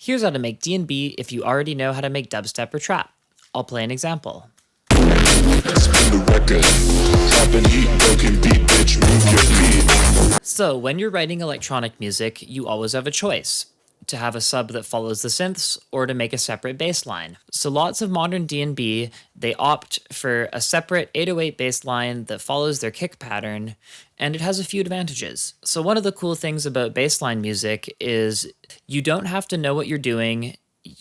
Here's how to make D&B if you already know how to make dubstep or trap. I'll play an example. So when you're writing electronic music, you always have a choice: to have a sub that follows the synths or to make a separate bass line. So lots of modern D&B, they opt for a separate 808 bass line that follows their kick pattern, and it has a few advantages. So one of the cool things about bassline music is you don't have to know what you're doing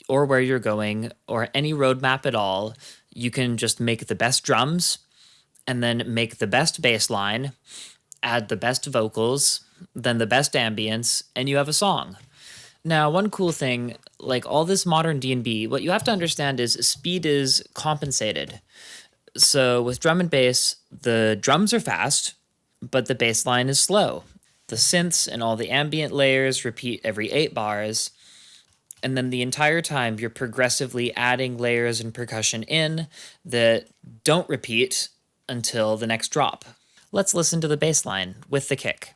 or where you're going or any roadmap at all. You can just make the best drums and then make the best bass line, add the best vocals, then the best ambience, and you have a song. Now, one cool thing, like all this modern D&B, what you have to understand is speed is compensated. So with drum and bass, the drums are fast, but the bass line is slow. The synths and all the ambient layers repeat every 8 bars, and then the entire time you're progressively adding layers and percussion in that don't repeat until the next drop. Let's listen to the bass line with the kick.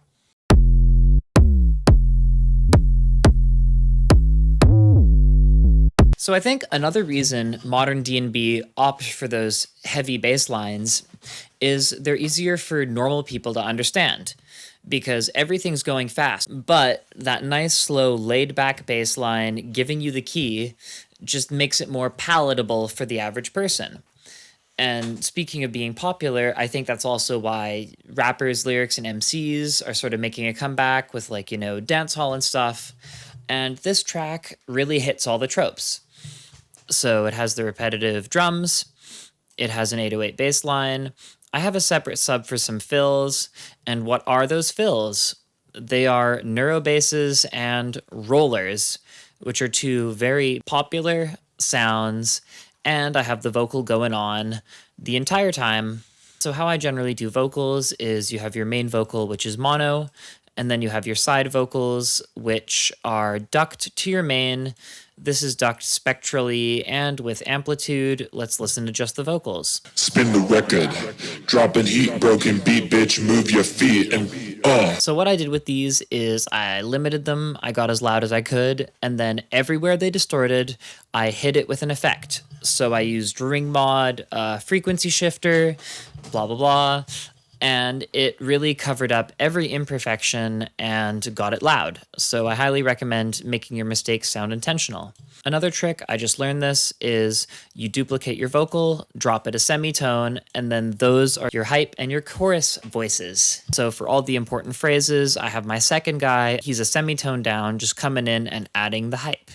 So I think another reason modern D&B opts for those heavy bass lines is they're easier for normal people to understand because everything's going fast, but that nice, slow, laid-back bass line giving you the key just makes it more palatable for the average person. And speaking of being popular, I think that's also why rappers, lyrics, and MCs are sort of making a comeback with dance hall and stuff. And this track really hits all the tropes. So it has the repetitive drums, it has an 808 bass line. I have a separate sub for some fills, and what are those fills? They are neurobasses and rollers, which are two very popular sounds, and I have the vocal going on the entire time. So how I generally do vocals is you have your main vocal, which is mono, and then you have your side vocals, which are ducked to your main. This is ducked spectrally and with amplitude. Let's listen to just the vocals. Spin the record, dropping heat, broken beat, bitch, move your feet, and So what I did with these is I limited them, I got as loud as I could, and then everywhere they distorted, I hit it with an effect. So I used ring mod, frequency shifter, blah, blah, blah. And it really covered up every imperfection and got it loud. So I highly recommend making your mistakes sound intentional. Another trick, I just learned this, is you duplicate your vocal, drop it a semitone, and then those are your hype and your chorus voices. So for all the important phrases, I have my second guy, he's a semitone down, just coming in and adding the hype.